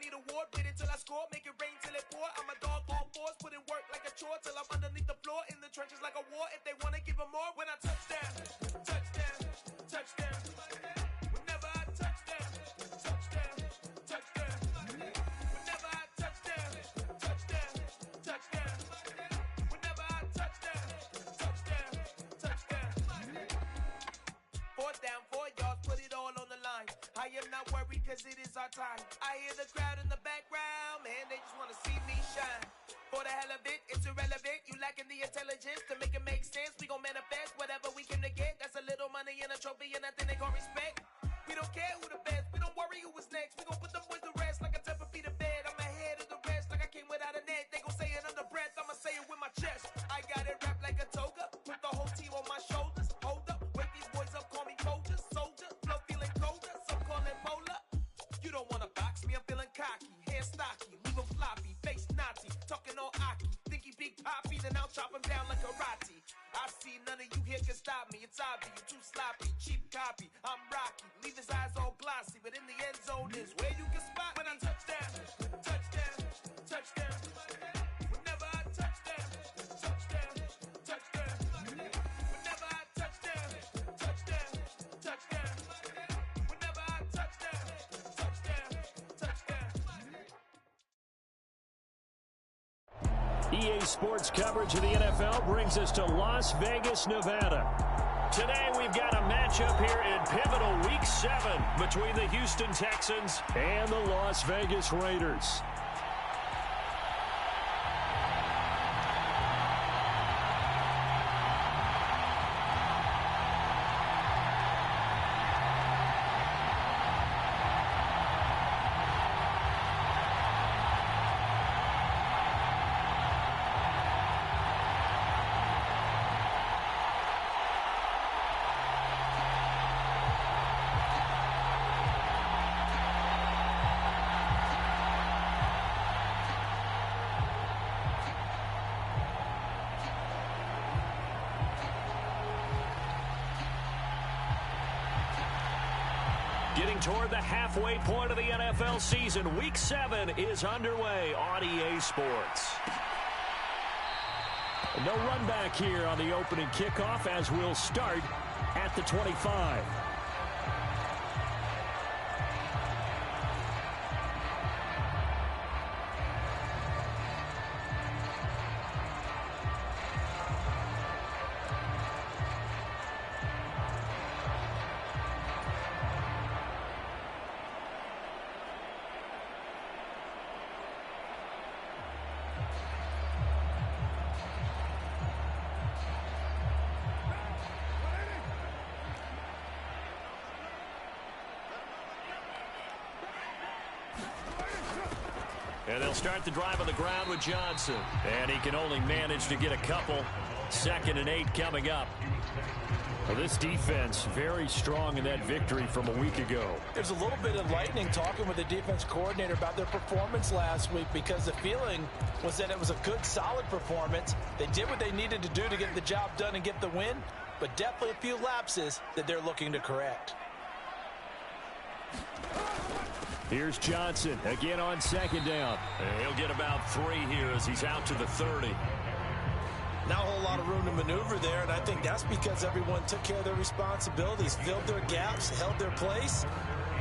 need a award. Wait until I score, make it rain till it pour. I'm a dog on fours, put in work like a chore till I'm underneath the floor in the trenches like a war. If they wanna give them more, when I touch down, touchdown, touchdown. Whenever I touch down, touchdown, touchdown. Whenever I touch down, touchdown, touchdown. Whenever I touch down, touchdown, touchdown. 4th down, 4 yards, put it all on the line. I am not worried cause it is our time. I hear the crowd in the background, man, they just wanna see me shine. For the hell of it, it's irrelevant. You lacking the intelligence to make it make sense. We gon' manifest whatever we came to get. That's a little money and a trophy and nothing they gon' respect. We don't care who the best, we don't worry who was next. We gon' put them boys to rest like a 10 feet of bed. I'm ahead of the rest like I came without a net. They gon' say it under breath, I'ma say it with my chest. I got it wrapped like a toga, put the whole team on my shoulders. Hold up, wake these boys up, call me Folger, soldier. Flow feeling colder, some call it polar. You don't wanna box me, I'm feeling cocky. Hair stocky, leave him floppy, face Nazi. Talking all Aki, think he big poppy, then I'll chop him down like karate. I see none of you here can stop me. It's obvious, you too sloppy, cheap copy. I'm Rocky, leave his eyes all glossy, but in the end zone is where you can spot when I touch down, touchdown, touchdown. Whenever I touch down, touchdown, touchdown. Whenever I touch down, touchdown, touchdown. Whenever I touch down, touchdown, touchdown. EA Sports coverage of the NFL brings us to Las Vegas, Nevada. Today we've got a matchup here in pivotal Week 7 between the Houston Texans and the Las Vegas Raiders. Getting toward the halfway point of the NFL season, Week 7 is underway on EA Sports. No run back here on the opening kickoff as we'll start at the 25. And they'll start the drive on the ground with Johnson. And he can only manage to get a couple. 2nd and 8 coming up. Well, this defense very strong in that victory from a week ago. There's a little bit of lightning talking with the defense coordinator about their performance last week because the feeling was that it was a good, solid performance. They did what they needed to do to get the job done and get the win, but definitely a few lapses that they're looking to correct. Here's Johnson again on 2nd down. He'll get about 3 here as he's out to the 30. Not a whole lot of room to maneuver there, and I think that's because everyone took care of their responsibilities, filled their gaps, held their place.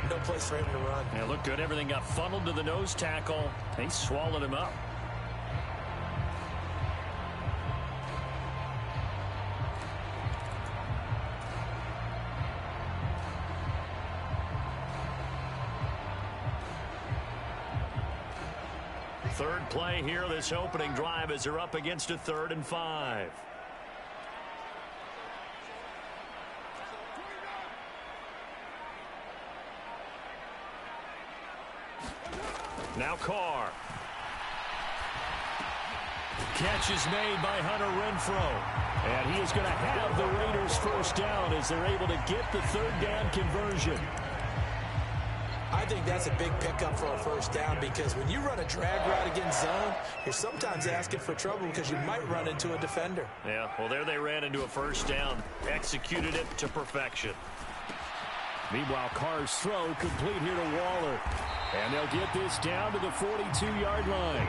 No place for him to run. Yeah, looked good. Everything got funneled to the nose tackle. They swallowed him up. Third play here, this opening drive as they're up against a 3rd and 5. Now Carr. Catch is made by Hunter Renfrow. And he is going to have the Raiders first down as they're able to get the 3rd down conversion. I think that's a big pickup for a first down because when you run a drag route against zone, you're sometimes asking for trouble because you might run into a defender. Yeah, well, there they ran into a first down, executed it to perfection. Meanwhile, Carr's throw complete here to Waller. And they'll get this down to the 42-yard line.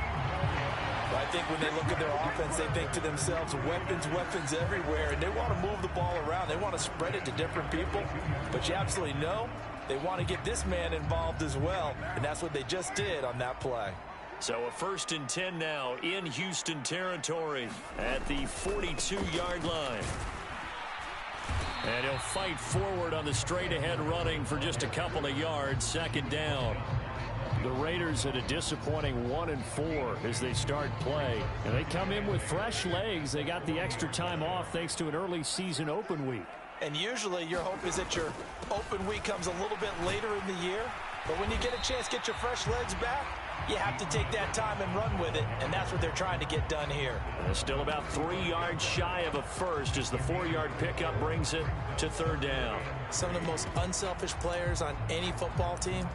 I think when they look at their offense, they think to themselves, weapons, weapons everywhere, and they want to move the ball around. They want to spread it to different people, but you absolutely know they want to get this man involved as well, and that's what they just did on that play. So a 1st and 10 now in Houston territory at the 42-yard line. And he'll fight forward on the straight-ahead running for just a couple of yards, 2nd down. The Raiders at a disappointing 1-4 as they start play. And they come in with fresh legs. They got the extra time off thanks to an early season open week. And usually your hope is that your open week comes a little bit later in the year. But when you get a chance to get your fresh legs back, you have to take that time and run with it, and that's what they're trying to get done here. And still about 3 yards shy of a first as the 4-yard pickup brings it to 3rd down. Some of the most unselfish players on any football team,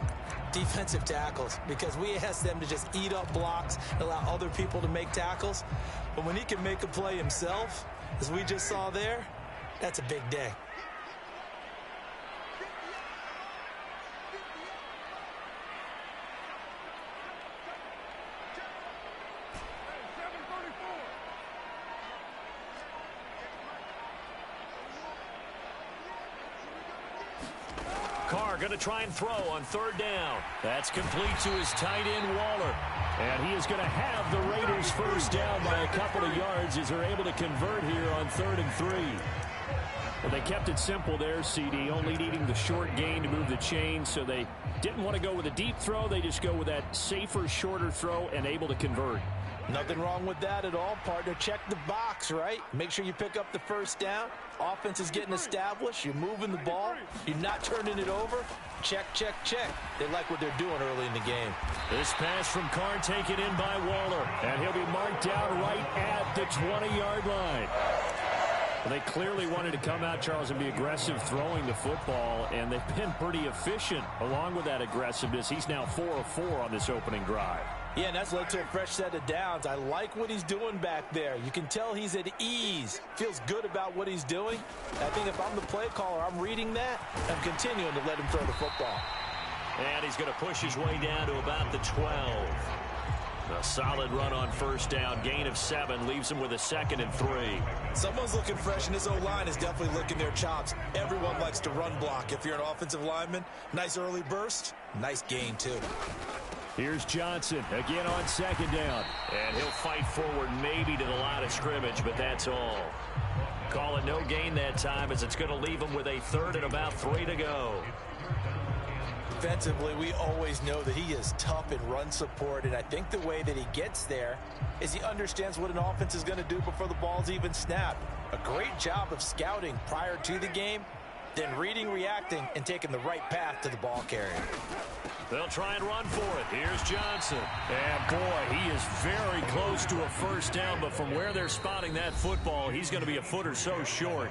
defensive tackles, because we ask them to just eat up blocks and allow other people to make tackles. But when he can make a play himself, as we just saw there, that's a big day. Carr going to try and throw on 3rd down. That's complete to his tight end, Waller. And he is going to have the Raiders 1st down by a couple of yards as they're able to convert here on 3rd and 3. Well, they kept it simple there, CD, only needing the short gain to move the chain, so they didn't want to go with a deep throw. They just go with that safer, shorter throw and able to convert. Nothing wrong with that at all, partner. Check the box, right? Make sure you pick up the 1st down. Offense is getting established. You're moving the ball. You're not turning it over. Check, check, check. They like what they're doing early in the game. This pass from Carr taken in by Waller, and he'll be marked down right at the 20-yard line. Well, they clearly wanted to come out, Charles, and be aggressive throwing the football, and they've been pretty efficient along with that aggressiveness. He's now 4 of 4 on this opening drive. Yeah, and that's led to a fresh set of downs. I like what he's doing back there. You can tell he's at ease. Feels good about what he's doing. I think if I'm the play caller, I'm reading that. I'm continuing to let him throw the football. And he's going to push his way down to about the 12. A solid run on 1st down. Gain of 7 leaves him with a 2nd and 3. Someone's looking fresh, and this O-line is definitely licking their chops. Everyone likes to run block. If you're an offensive lineman, nice early burst, nice gain too. Here's Johnson again on 2nd down. And he'll fight forward maybe to the line of scrimmage, but that's all. Call it no gain that time as it's going to leave him with a 3rd and about 3 to go. Defensively, we always know that he is tough in run support, and I think the way that he gets there is he understands what an offense is going to do before the ball's even snapped. A great job of scouting prior to the game, then reading, reacting, and taking the right path to the ball carrier. They'll try and run for it. Here's Johnson. And, boy, he is very close to a 1st down, but from where they're spotting that football, he's going to be a foot or so short.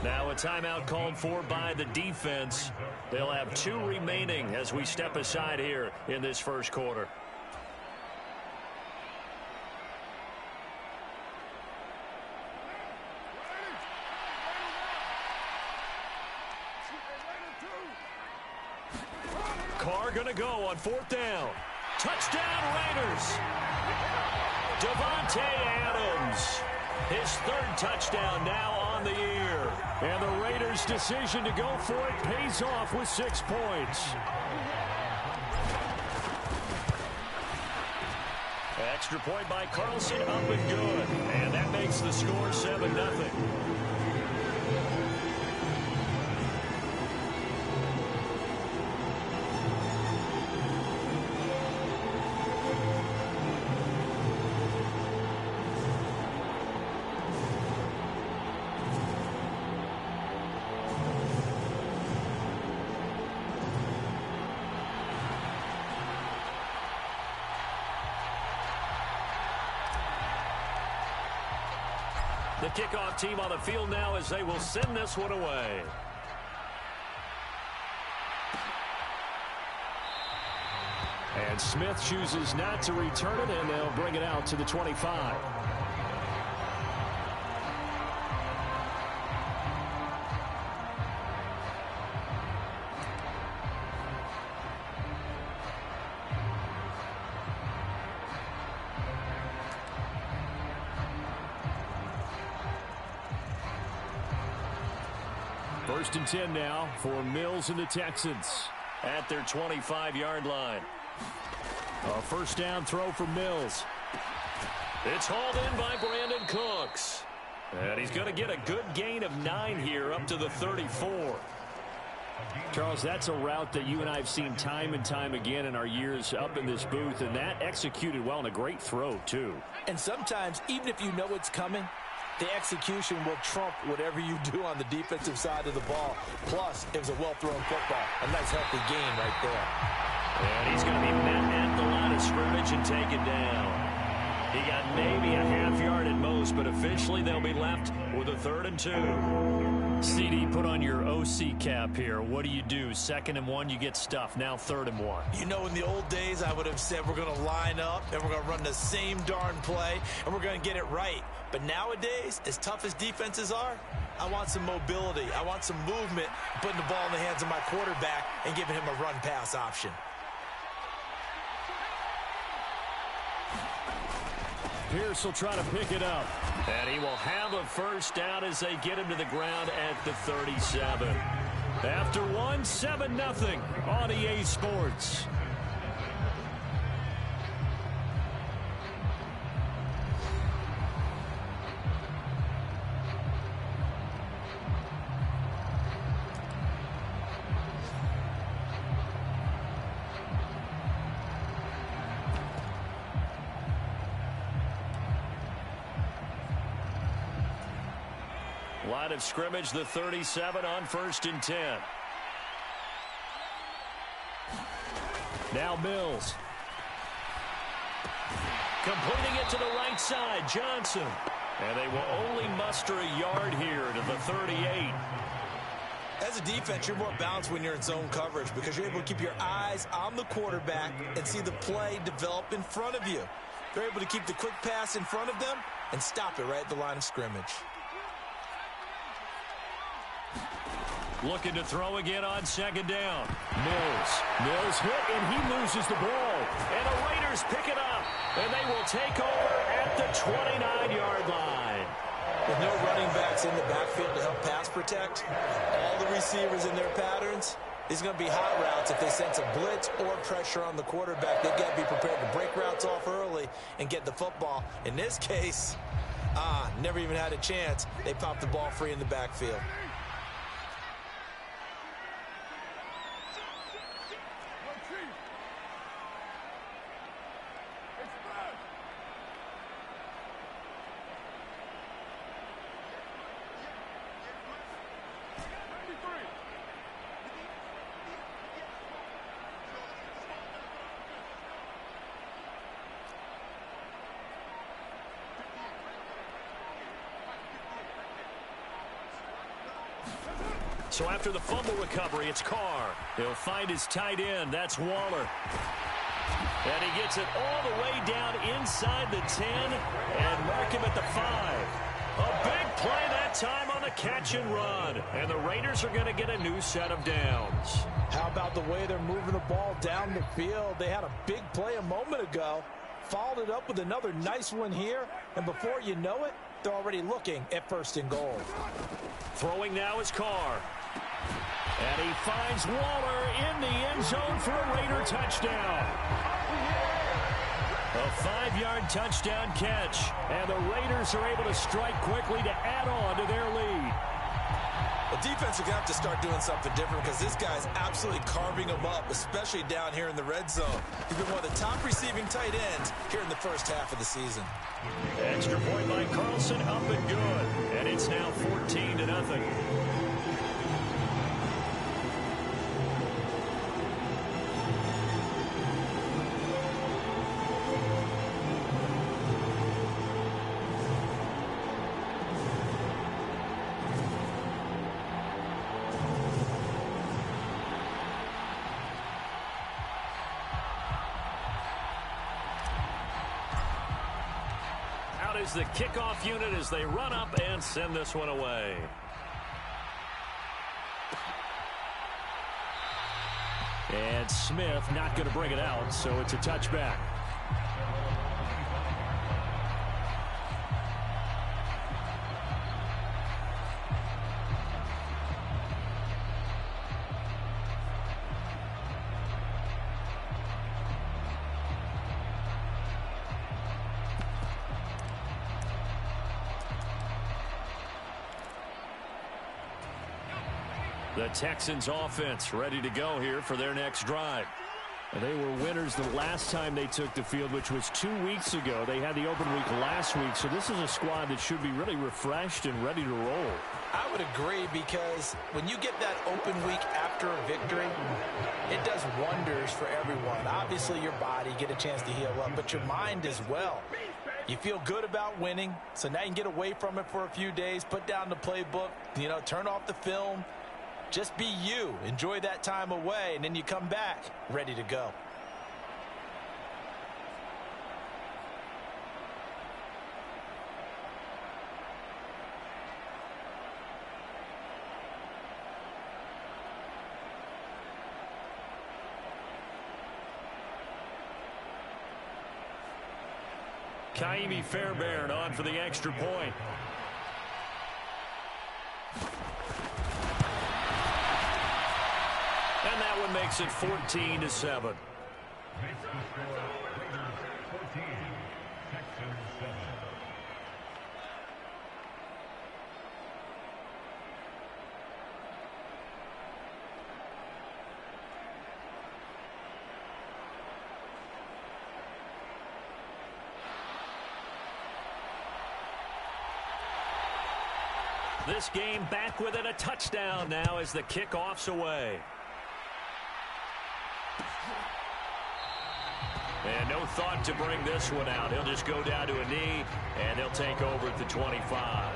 Now a timeout called for by the defense. They'll have 2 remaining as we step aside here in this 1st quarter. Carr going to go on 4th down. Touchdown, Raiders. Davante Adams. His 3rd touchdown now on the year. And the Raiders' decision to go for it pays off with 6 points. Extra point by Carlson, up and good. And that makes the score 7-0. The kickoff team on the field now as they will send this one away. And Smith chooses not to return it, and they'll bring it out to the 25. First and 10 now for Mills and the Texans at their 25-yard line. A first down throw for Mills. It's hauled in by Brandon Cooks. And he's going to get a good gain of 9 here up to the 34. Charles, that's a route that you and I have seen time and time again in our years up in this booth, and that executed well and a great throw, too. And sometimes, even if you know it's coming, the execution will trump whatever you do on the defensive side of the ball. Plus, it was a well-thrown football. A nice, healthy gain right there. And he's going to be met at the line of scrimmage and taken down. He got maybe a half yard at most, but officially they'll be left with a 3rd and 2. CD, put on your OC cap here. What do? 2nd and 1, you get stuffed. Now 3rd and 1. You know, in the old days, I would have said we're going to line up and we're going to run the same darn play and we're going to get it right. But nowadays, as tough as defenses are, I want some mobility. I want some movement, putting the ball in the hands of my quarterback and giving him a run-pass option. Pierce will try to pick it up. And he will have a first down as they get him to the ground at the 37. After 7-0 on EA Sports. Line of scrimmage, the 37 on 1st and 10. Now Mills. Completing it to the right side, Johnson. And they will only muster a yard here to the 38. As a defense, you're more balanced when you're in zone coverage because you're able to keep your eyes on the quarterback and see the play develop in front of you. They're able to keep the quick pass in front of them and stop it right at the line of scrimmage. Looking to throw again on 2nd down. Mills hit, and he loses the ball. And the Raiders pick it up, and they will take over at the 29-yard line. With no running backs in the backfield to help pass protect, all the receivers in their patterns, these are going to be hot routes. If they sense a blitz or pressure on the quarterback, they've got to be prepared to break routes off early and get the football. In this case, never even had a chance. They popped the ball free in the backfield. So after the fumble recovery, it's Carr. He'll find his tight end. That's Waller. And he gets it all the way down inside the 10 and mark him at the 5. A big play that time on the catch and run. And the Raiders are going to get a new set of downs. How about the way they're moving the ball down the field? They had a big play a moment ago. Followed it up with another nice one here. And before you know it, they're already looking at 1st and goal. Throwing now is Carr. And he finds Waller in the end zone for a Raider touchdown. A 5-yard touchdown catch. And the Raiders are able to strike quickly to add on to their lead. The defense are going to have to start doing something different because this guy's absolutely carving them up, especially down here in the red zone. He's been one of the top receiving tight ends here in the first half of the season. Extra point by Carlson, up and good. And it's now 14-0. Is the kickoff unit as they run up and send this one away. And Smith not going to bring it out, so it's a touchback. The Texans offense ready to go here for their next drive. They were winners the last time they took the field, which was 2 weeks ago. They had the open week last week, so this is a squad that should be really refreshed and ready to roll. I would agree, because when you get that open week after a victory, it does wonders for everyone. Obviously, your body, get a chance to heal up, but your mind as well. You feel good about winning, so now you can get away from it for a few days, put down the playbook, turn off the film. Just be you. Enjoy that time away, and then you come back ready to go. Ka'imi Fairbairn on for the extra point. And that one makes it 14-7. This game back within a touchdown now as the kickoff's away. And no thought to bring this one out. He'll just go down to a knee, and he'll take over at the 25.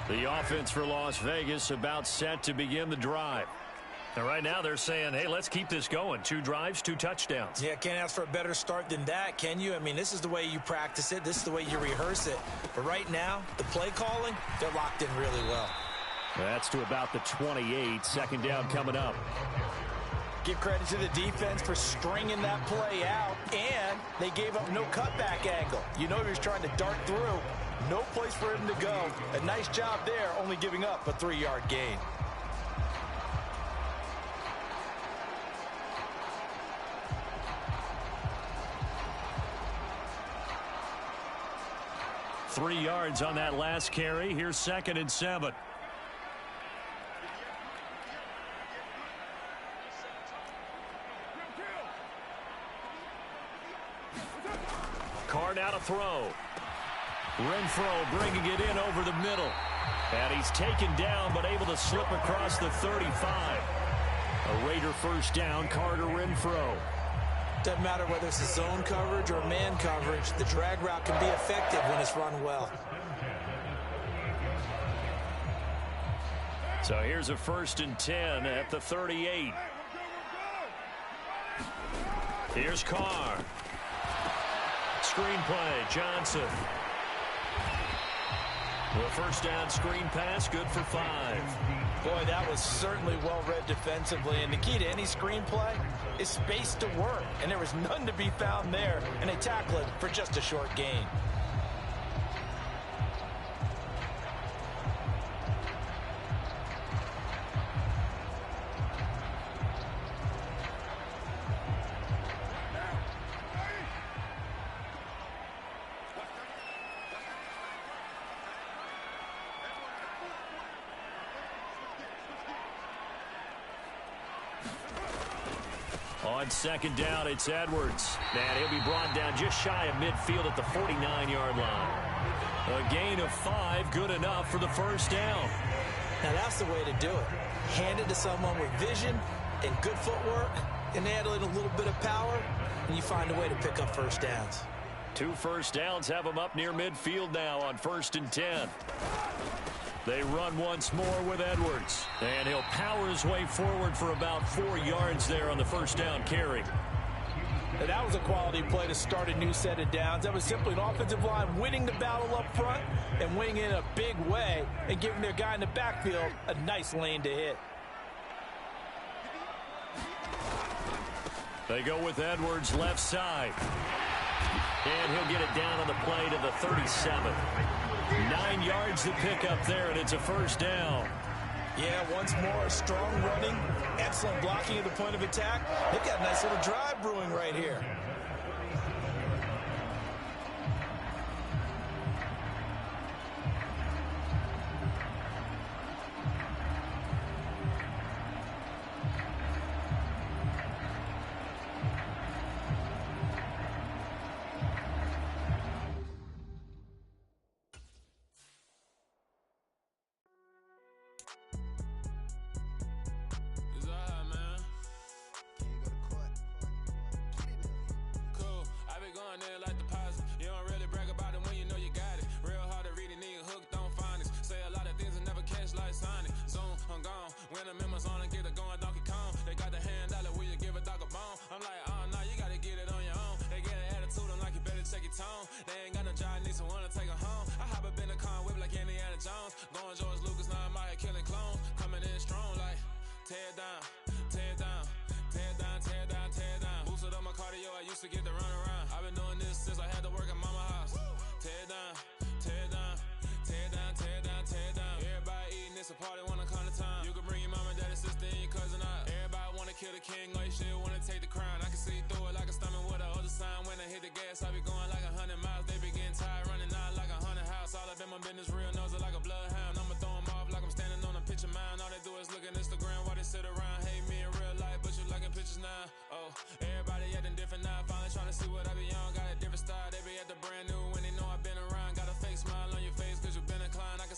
The offense for Las Vegas about set to begin the drive. And right now they're saying, hey, let's keep this going. 2 drives, 2 touchdowns. Yeah, can't ask for a better start than that, can you? I mean, this is the way you practice it. This is the way you rehearse it. But right now, the play calling, they're locked in really well. That's to about the 28. Second down coming up. Give credit to the defense for stringing that play out, and they gave up no cutback angle. You know he was trying to dart through. No place for him to go. A nice job there, only giving up a 3-yard gain. Three yards on that last carry. Here's 2nd and 7. Card out a throw. Renfro bringing it in over the middle. And he's taken down but able to slip across the 35. A Raider first down, Carter Renfro. Doesn't matter whether it's a zone coverage or man coverage. The drag route can be effective when it's run well. So here's a 1st and 10 at the 38. Here's Carr. Screenplay, Johnson. The first down screen pass, good for 5. Boy, that was certainly well read defensively. And the key to any screenplay is space to work. And there was none to be found there. And they tackle it for just a short gain. On 2nd down, it's Edwards. And he'll be brought down just shy of midfield at the 49-yard line. A gain of 5, good enough for the first down. Now that's the way to do it. Hand it to someone with vision and good footwork, and add in a little bit of power, and you find a way to pick up first downs. 2 first downs have him up near midfield now on 1st and 10. They run once more with Edwards. And he'll power his way forward for about 4 yards there on the first down carry. And that was a quality play to start a new set of downs. That was simply an offensive line winning the battle up front and winning it in a big way and giving their guy in the backfield a nice lane to hit. They go with Edwards left side. And he'll get it down on the play to the 37. 9 yards to pick up there, and it's a first down. Yeah, once more, strong running, excellent blocking at the point of attack. They've got a nice little drive brewing right here.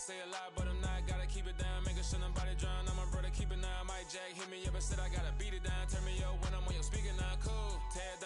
Say a lot, but I'm not. Gotta keep it down, making sure nobody drown. I'm a brother, keep it now. Mike Jack hit me up and said I gotta beat it down. Turn me up when I'm on your speaker now. Cool. Tear